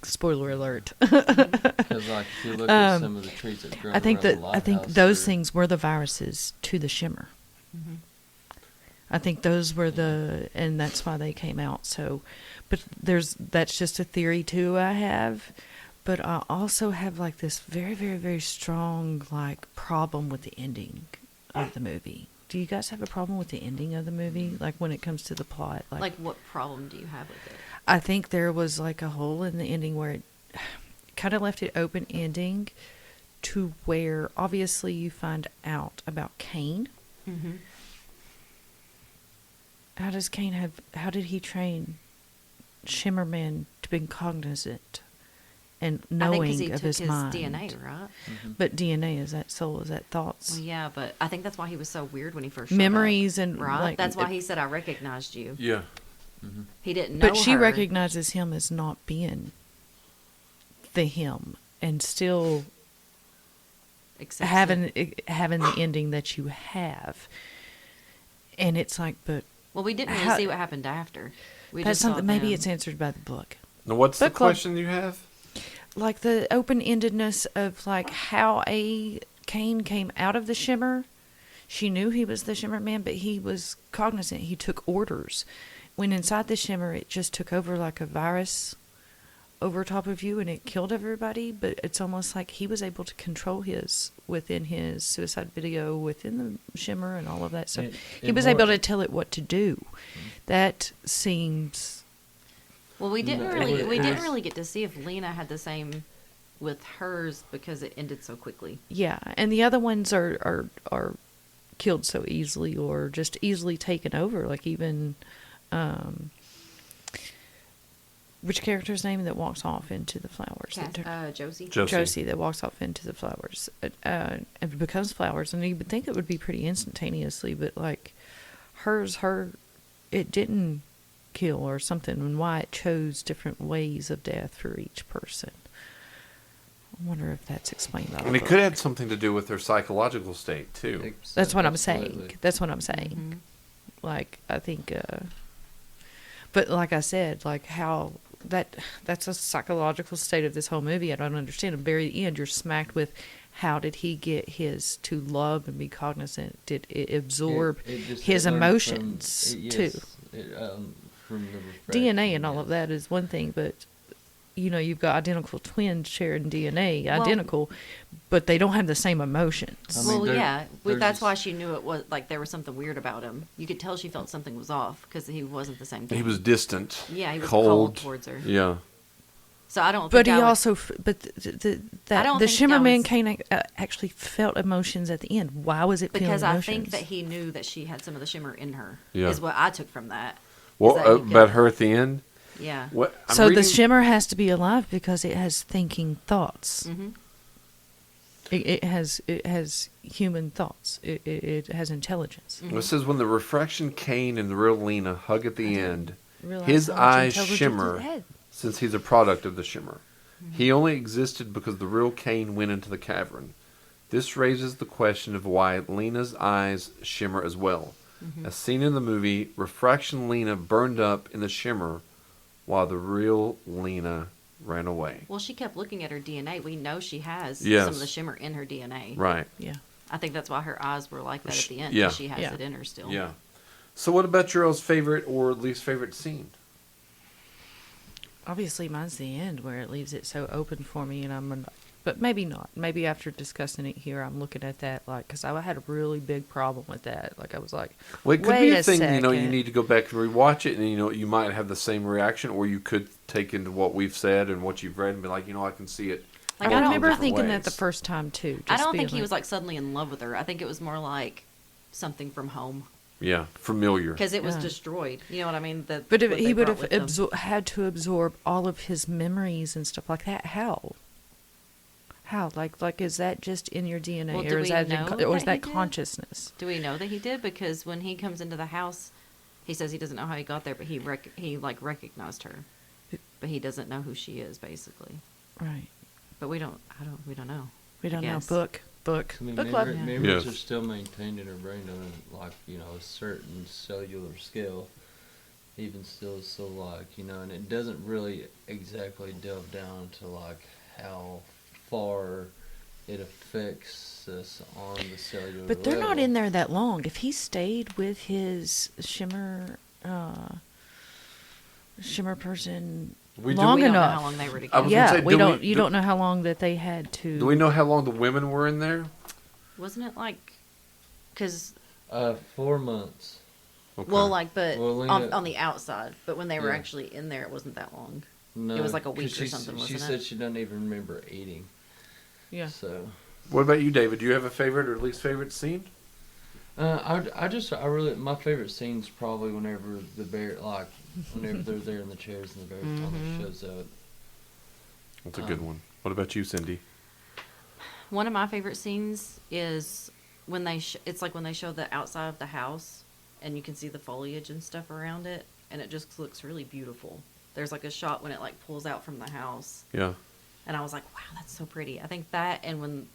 spoiler alert. Because like if you look at some of the trees that grow I think around the that lighthouse, those they're- things were the viruses to the shimmer. I think those were and that's why they came out. So, but that's just a theory too I have. But I also have like this very, very, very strong like problem with the ending of the movie. Do you guys have a problem with the ending of the movie? Like when it comes to the plot? Like, what problem do you have with it? I think there was like a hole in the ending where it kind of left it open ending to where obviously you find out about Cain. How did he train Shimmerman to be cognizant and I think knowing because he of took his mind? DNA, right? But DNA, is that soul? Is that thoughts? Well, yeah, but I think that's why he was so weird when he first showed Memories up, and, right. like, That's why he said, "I recognized you." Yeah. He didn't know But she her. recognizes him as not being the him, and still Accepts having it. the ending that you have. And it's like, but Well, we didn't really how- see what happened after. We that's just saw something. Maybe them. it's answered by the book. Now, what's the Book club. question you have? like the open-endedness of like how Kane came out of the Shimmer. She knew he was the Shimmer man, but he was cognizant. He took orders. When inside the Shimmer, it just took over like a virus over top of you, and it killed everybody. But it's almost like he was able to control within his suicide video, within the Shimmer, and all of that stuff. He was able to tell it what to do. That seems. Well, we didn't No, really it we didn't was- really get to see if Lena had the same with hers because it ended so quickly. Yeah, and the other ones are killed so easily or just easily taken over. Like even, which character's name that walks off into the flowers? Josie. Josie that walks off into the flowers. It becomes flowers, and you would think it would be pretty instantaneously, but like it didn't kill or something, and why it chose different ways of death for each person. I wonder if that's explained by the And it book. could have something to do with their psychological state too. That's what I'm Absolutely. saying. That's what I'm saying. Mhm. Like, I think, but like I said, like how that's a psychological state of this whole movie. I don't understand. At the very end, you're smacked with how did he get his to love and be cognizant? Did it absorb his emotions too? From the DNA and all yes. of that is one thing, but you've got identical twins sharing DNA, Well- identical, but they don't have the same emotions. I mean, Well, they're- yeah, they're that's just- why she knew it was like there was something weird about him. You could tell she felt something was off because he wasn't the same. He Thing. was distant. Yeah, he was cold, cold towards her. Yeah. So I don't. But think he I would- also, but I don't the think Shimmer I Man was- Kane actually felt emotions at the end. Why was it because feeling I emotions? think that he knew that she had some of the shimmer in her. Yeah. Is what I took from that. Well, that he about could- her at the end. Yeah. What? I'm so the reading- Shimmer has to be alive because it has thinking thoughts. Hmm. It has human thoughts. It has intelligence. It says when the refraction Kane and the real Lena hug at the end, Realize his how much eyes intelligence it shimmer had. since he's a product of the Shimmer. He only existed because the real Kane went into the cavern. This raises the question of why Lena's eyes shimmer as well. As seen in the movie, refraction Lena burned up in the Shimmer while the real Lena ran away. Well, she kept looking at her DNA. We know she has Yes. some of the shimmer in her DNA. Right. Yeah. I think that's why her eyes were like that at the end. Yeah. 'Cause she has Yeah. it in her still. Yeah. So what about your all's favorite or least favorite scene? Obviously, mine's the end where it leaves it so open for me, and but maybe not. Maybe after discussing it here, I'm looking at that like because I had a really big problem with that. Like I was like, Well, it could wait be a thing, you second. need to go back and rewatch it, and, you might have the same reaction, or you could take into what we've said and what you've read and be like, I can see it. Like, I I don't remember different thinking that ways. the first time too. I just don't being think he was like suddenly in love with her. I think it was more like something from home Yeah, familiar. because it was Yeah. destroyed. You know what I mean? But if what he they would brought have with them. had to absorb all of his memories and stuff like that. How? Like is that just in your DNA, Well, do or is we that know or that is that he did? consciousness? Do we know that he did? Because when he comes into the house, he says he doesn't know how he got there, but he recognized her, but he doesn't know who she is basically. Right. But we don't know. We don't know. guess. Book. I mean, Book club. memories Yes. are still maintained in her brain on a certain cellular scale. Even still, so and it doesn't really exactly delve down to how far it affects us on the cellular But they're not level. in there that long. If he stayed with his Shimmer person We do- long We don't know enough, how long they were I together. was gonna yeah, say, we do don't. we- You do- don't know how long that they had to. Do we know how long the women were in there? Wasn't it like, because 4 months. Okay. well, like, but Well, Lena- on the outside, but when they were Yeah. actually in there, it wasn't that long. No, was like a week 'cause or something, She wasn't said it? she doesn't even remember eating. Yeah. So, What about you, David? Do you have a favorite or least favorite scene? I really my favorite scene's probably whenever whenever they're there in the chairs and the bear finally shows up. That's a good one. What about you, Cindy? One of my favorite scenes is when it's like when they show the outside of the house and you can see the foliage and stuff around it, and it just looks really beautiful. There's like a shot when it like pulls out from the house, Yeah. and I was like, wow, that's so pretty. I think that, and when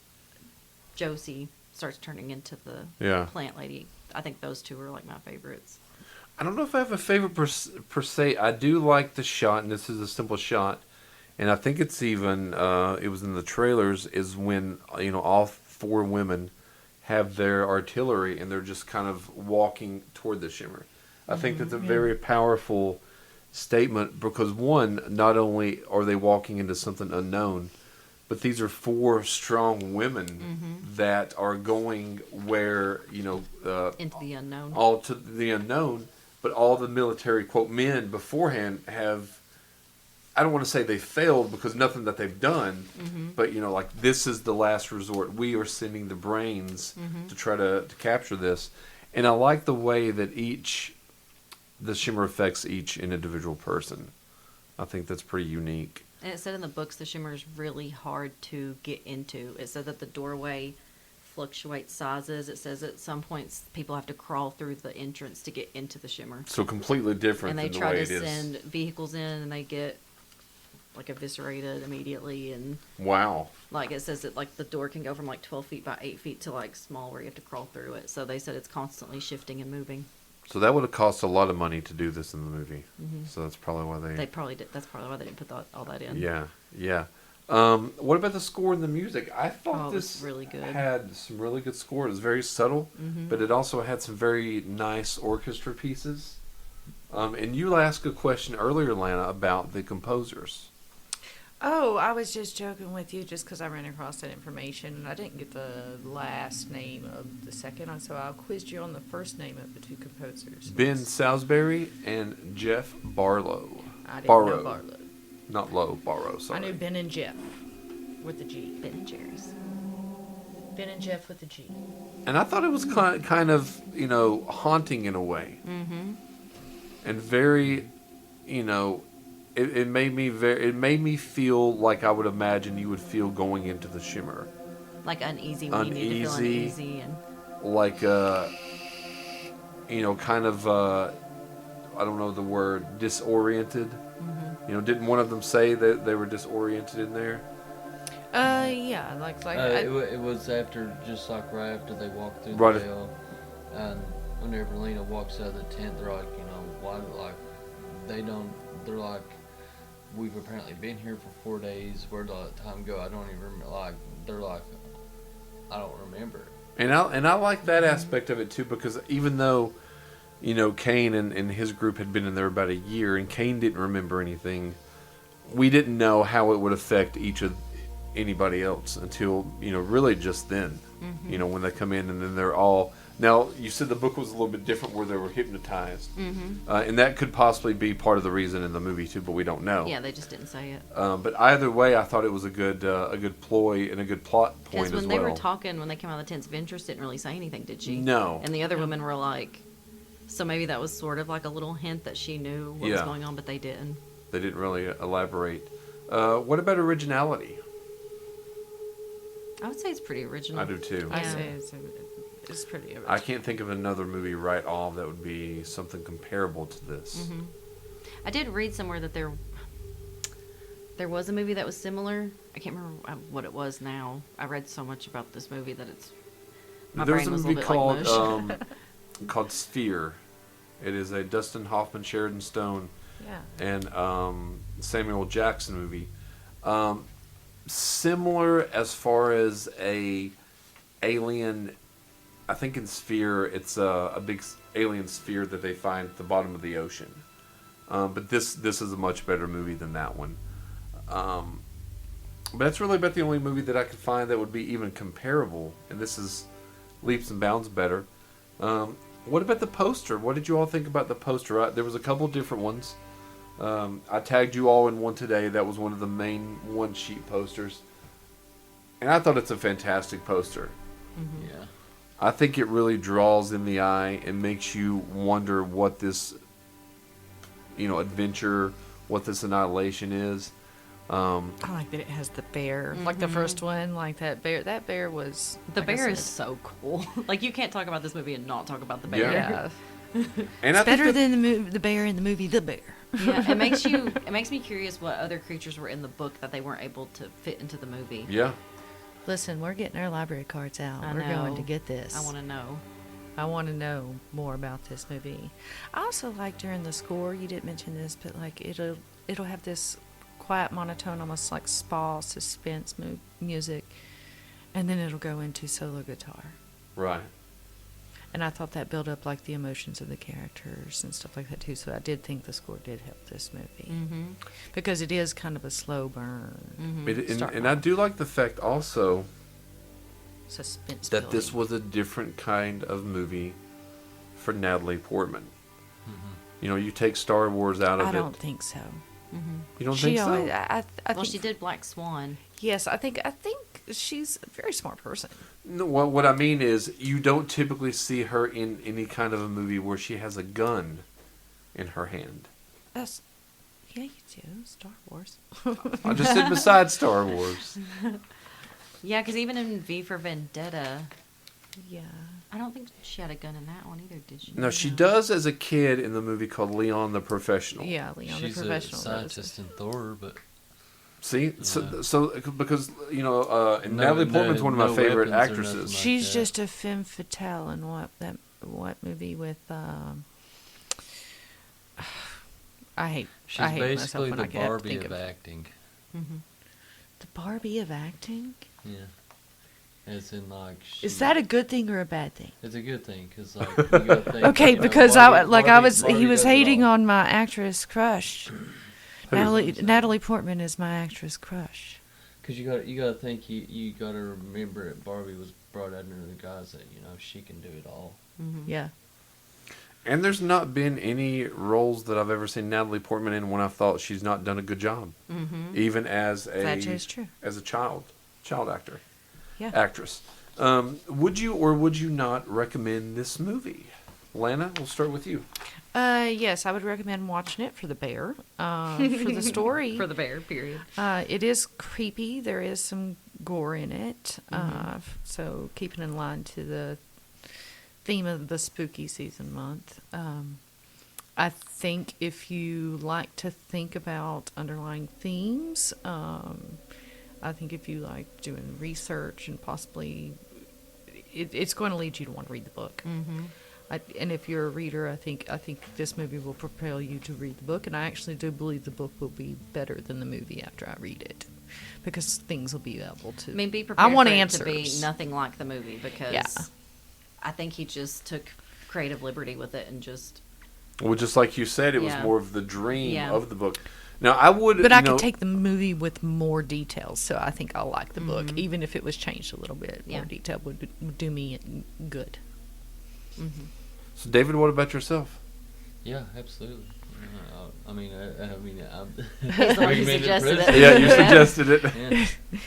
Josie starts turning into the Yeah. plant lady, I think those two are like my favorites. I don't know if I have a favorite per se. I do like the shot, and this is a simple shot. and I think it's even it was in the trailers, is when all four women have their artillery and they're just kind of walking toward the shimmer. I think that's a very powerful statement because one, not only are they walking into something unknown, but these are four strong women that are going where Into the unknown. all to the unknown. But all the military quote men beforehand have. I don't want to say they failed because nothing that they've done, but like this is the last resort. We are sending the brains to try to capture this, and I like the way that the shimmer affects each individual person. I think that's pretty unique. And it said in the books the shimmer is really hard to get into. It said that the doorway fluctuates sizes. It says at some points people have to crawl through the entrance to get into the shimmer. So completely different And they than the try way to it is. send vehicles in and they get like eviscerated immediately. And Wow. like it says that like the door can go from like 12 feet by 8 feet to like small where you have to crawl through it. So they said it's constantly shifting and moving. So that would have cost a lot of money to do this in the movie. So that's probably why They probably did. That's probably why they didn't put all that in. Yeah, yeah. What about the score and the music? I thought Oh, it was this really good. had some really good score. It was very subtle, but it also had some very nice orchestra pieces. And you asked a question earlier, Lana, about the composers. Oh, I was just joking with you just because I ran across that information. I didn't get the last name of the second, so I quizzed you on the first name of the two composers. Ben Salisbury and Jeff Barlow. I didn't Barrow. know Barlow. Not Low, Barrow, I sorry. knew Ben and Jeff with the G. Ben and Jerry's. Ben and Jeff with the G. And I thought it was kind of, haunting in a way. Mm-hmm. And very, it made me feel like I would imagine you would feel going into the shimmer. Like uneasy when you need to feel uneasy and Like, kind of, I don't know the word, disoriented. Didn't one of them say that they were disoriented in there? Yeah, like It was after, just like right after they walked through Right. the veil, and whenever Lena walks out of the tent, they're like, why, like, they're like, we've apparently been here for 4 days, where'd all that time go? I don't even remember, like, they're like, I don't remember. And I like that aspect of it too, because even though, Kane and his group had been in there about a year, and Kane didn't remember anything, we didn't know how it would affect anybody else until, really just then. When they come in and then they're all... Now, you said the book was a little bit different where they were hypnotized. And that could possibly be part of the reason in the movie too, but we don't know. yeah, they just didn't say it. But either way, I thought it was a good ploy and a good plot point Because as when well. they were talking, when they came out of the tents, Ventress didn't really say anything, did she? No. And the other women were like, so maybe that was sort of like a little hint that she knew what was Yeah. going on, but they didn't. They didn't really elaborate. What about originality? I would say it's pretty original. I do too. I Yeah. say it's pretty original. I can't think of another movie right off that would be something comparable to this. I did read somewhere that there was a movie that was similar. I can't remember what it was now. I read so much about this movie that my There's brain a was a movie little bit called like mush. called Sphere. It is a Dustin Hoffman, Sheridan Stone, Yeah. and Samuel Jackson movie. Similar as far as a alien. I think in Sphere, it's a big alien sphere that they find at the bottom of the ocean. But this is a much better movie than that one. But that's really about the only movie that I could find that would be even comparable. And this is leaps and bounds better. What about the poster? What did you all think about the poster? There was a couple different ones. I tagged you all in one today. That was one of the main one-sheet posters. And I thought it's a fantastic poster. Yeah. I think it really draws in the eye and makes you wonder what this, adventure, what this Annihilation is. I like that it has the bear, like the first one, like that bear. That bear was The like I bear is said, so cool. Like you can't talk about this movie and not talk about the Yeah. bear. yeah. And It's I think better that- than the bear in the movie The Bear. Yeah, it makes me curious what other creatures were in the book that they weren't able to fit into the movie. Yeah. Listen, we're getting our library cards out. I We're going know. to get this. I want to know. I want to know more about this movie. I also like during the score. You didn't mention this, but like it'll have this quiet monotone, almost like spa suspense music, and then it'll go into solo guitar. Right. And I thought that built up like the emotions of the characters and stuff like that too. So I did think the score did help this movie because it is kind of a slow burn. And I do like the fact also Suspense that this building. was a different kind of movie for Natalie Portman. You know, you take Star Wars out of I it. don't think so. You don't She think so? always, I Well, think she did Black Swan. yes. I think she's a very smart person. No, what I mean is, you don't typically see her in any kind of a movie where she has a gun in her hand. That's yeah, you do Star Wars. I just said besides Star Wars. Yeah, because even in V for Vendetta, Yeah. I don't think she had a gun in that one either, did she? No, she does as a kid in the movie called Leon the Professional. Yeah, Leon She's the Professional. a scientist in Thor, but See, so because and No- Natalie Portman's one of my no favorite weapons or actresses. nothing like She's that. just a femme fatale in what movie with I hate She's myself basically when the I have to Barbie think of acting. the Barbie of acting. Yeah. As in, like, Is that a good thing or a bad thing? It's a good thing, because, like, you gotta think, Okay, you know, because Barbie he was does it hating all. on my actress crush. Natalie Portman is my actress crush. Because you gotta think, you gotta remember that Barbie was brought under the guise that, you know, she can do it all. Yeah. And there's not been any roles that I've ever seen Natalie Portman in when I thought she's not done a good job, even as That is true. as a child actor, Yeah. actress. Would you or would you not recommend this movie, Lana? We'll start with you. Yes, I would recommend watching it for the bear. For the story. For the bear, period. It is creepy. There is some gore in it. So keeping in line to the theme of the spooky season month. I think if you like to think about underlying themes, I think if you like doing research and possibly, it's going to lead you to want to read the book. And if you're a reader, I think this movie will propel you to read the book, and I actually do believe the book will be better than the movie after I read it, because things will be able to. I mean, be prepared I want for answers. it to be nothing like the movie, because Yeah. I think he just took creative liberty with it and just... Well, just like you said, it was Yeah. more of the dream Yeah. of the book. Now, I would, But I you know, could take the movie with more details, so I think I'll like the book, even if it was changed a little bit. Yeah. More detail would do me good. So, David, what about yourself? Yeah, absolutely. I mean, I'm He's the one who recommended suggested President. it. Yeah, you suggested it. Yeah.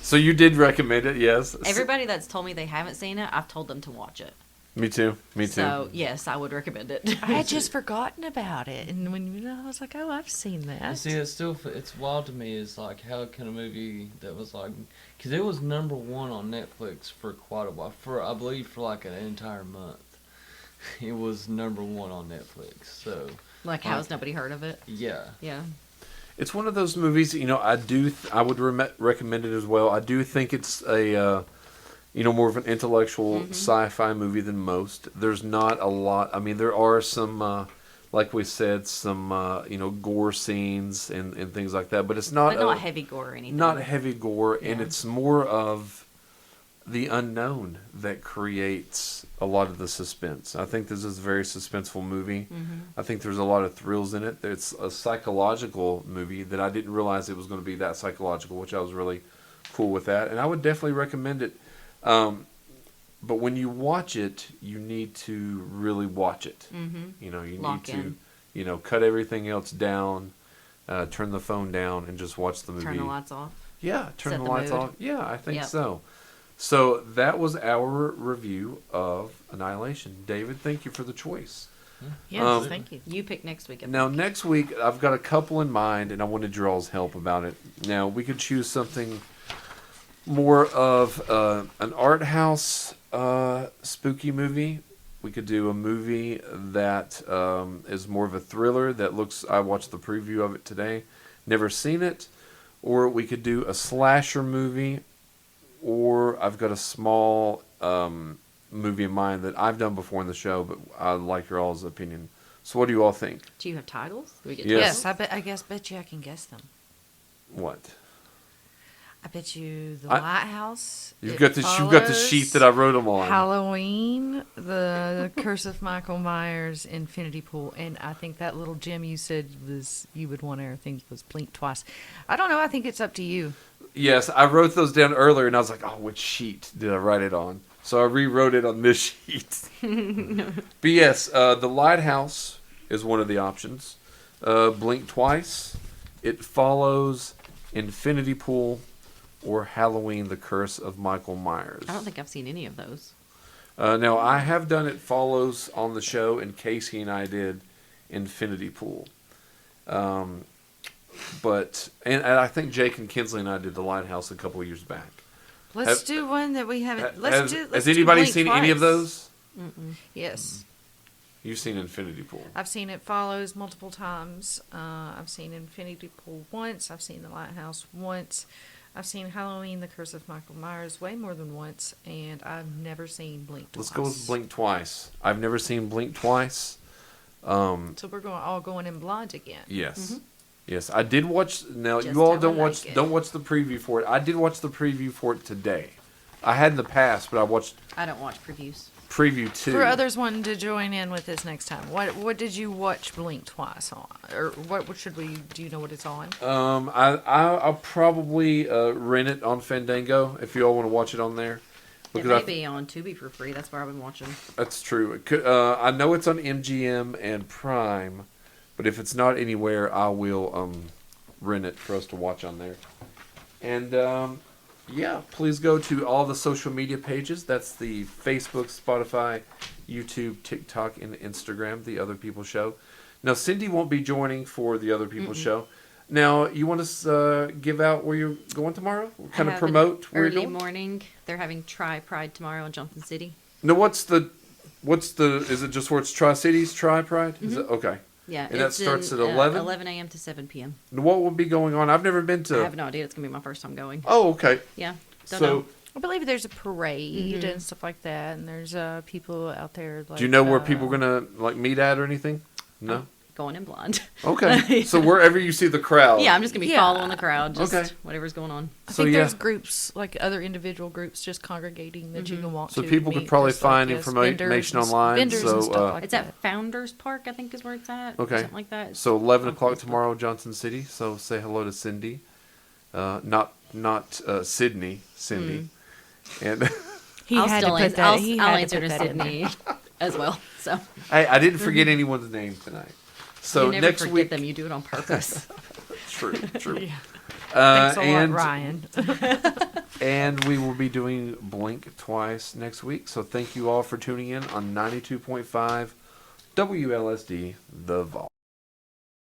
So you did recommend it, yes. Everybody that's told me they haven't seen it, I've told them to watch it. Me too. Me too. So, yes, I would recommend it. I had just forgotten about it, and when I was like, "Oh, I've seen that." And see, it's wild to me. Is like, how can a movie that was like, because it was #1 on Netflix for quite a while, I believe for like an entire month. It was #1 on Netflix. So Like, how has nobody heard of it? yeah, Yeah. It's one of those movies, you know, I would recommend it as well. I do think it's a, more of an intellectual sci-fi movie than most. There's not a lot. I mean, there are some, like we said, some, gore scenes and things like that. But it's not, But not heavy gore or anything. not heavy gore, and Yeah. it's more of the unknown that creates a lot of the suspense. I think this is a very suspenseful movie. I think there's a lot of thrills in it. It's a psychological movie that I didn't realize it was going to be that psychological, which I was really cool with that. And I would definitely recommend it. But when you watch it, you need to really watch it. You know, you Lock need in. to, cut everything else down, turn the phone down, and just watch the movie. Turn the lights off. Yeah, turn Set the the lights mood. off. Yeah, I think Yep. so. So that was our review of Annihilation. David, thank you for the choice. Yes, thank you. You pick next week. I Now, think. next week, I've got a couple in mind, and I wanted Draw's help about it. Now, we could choose something more of an art house spooky movie. We could do a movie that is more of a thriller that looks... I watched the preview of it today. Never seen it. Or we could do a slasher movie. Or I've got a small movie in mind that I've done before in the show, but I'd like your all's opinion. So what do you all think? Do you have titles? Do we get Yes. Yes, I bet you I can guess them. What? I bet you the I- Lighthouse. You've It got the Follows, sheet that I wrote them on. Halloween, the Curse of Michael Myers, Infinity Pool, and I think that little gem you said was you would want to think was Blink Twice. I don't know. I think it's up to you. Yes, I wrote those down earlier, and I was like, oh, which sheet did I write it on? So I rewrote it on this sheet. But yes, the Lighthouse is one of the options. Blink Twice, It Follows, Infinity Pool, or Halloween, The Curse of Michael Myers. I don't think I've seen any of those. Now, I have done It Follows on the show, and Casey and I did Infinity Pool. But I think Jake and Kinsley and I did The Lighthouse a couple of years back. Let's Have- do one that we haven't. Has anybody Blink seen any of Twice. those? Yes. You've seen Infinity Pool. I've seen It Follows multiple times. I've seen Infinity Pool once. I've seen The Lighthouse once. I've seen Halloween, The Curse of Michael Myers way more than once, and I've never seen Blink Twice. Let's go with Blink Twice. I've never seen Blink Twice. So we're all going in blind again. Yes. Yes, I did watch. Now Just you all how I don't like watch it. don't watch the preview for it. I did watch the preview for it today. I had in the past, but I watched I don't watch previews. preview 2. For others wanting to join in with us next time, what did you watch Blink Twice on, or what should we? Do you know what it's on? I'll probably rent it on Fandango if you all want to watch it on there. It may be on Tubi for free. That's where I've been watching. That's true. It could, I know it's on MGM and Prime, but if it's not anywhere, I will rent it for us to watch on there. And yeah, please go to all the social media pages. That's the Facebook, Spotify, YouTube, TikTok, and Instagram, The Other People Show. Now, Cindy won't be joining for The Other People Show. Now, you want to give out where you're going tomorrow? Kind of I have promote an where early you're going? morning. They're having Tri Pride tomorrow in Johnson City. No, what's the, is it just where it's Tri-Cities, Tri-Pride? Is it? Okay. Yeah, And that it's starts in, at 11? 11 a.m. to 7 p.m. What will be going on? I've never been I to. have no idea. It's gonna be my first time going. Oh, okay. Yeah, don't So, know. I believe there's a parade and stuff like that, and there's people out there. Like, do you know where people are gonna like meet at or anything? No. Going in blind. Okay. So wherever you see the crowd. Yeah, I'm just gonna be Yeah. following the crowd. Just Okay. whatever's going on. I So, think yeah. there's groups, like other individual groups, just congregating that you can walk So to. people could meet, probably just like, find yes, information vendors and online, Vendors so, and stuff like It's that. at Founders Park, I think, is where it's at. Okay. Something like that. So 11 On o'clock Facebook. tomorrow, Johnson City. So say hello to Cindy. Not Sydney. Cindy. And He I'll had still to put ans- that. I'll, he I'll had answer to to put that in there. Sydney as well. So I didn't forget anyone's name tonight. So you never next forget week. them. You do it on purpose. True. True. Thanks a lot, and Ryan. And we will be doing Blink Twice next week. So thank you all for tuning in on 92.5 WLSD The Vault.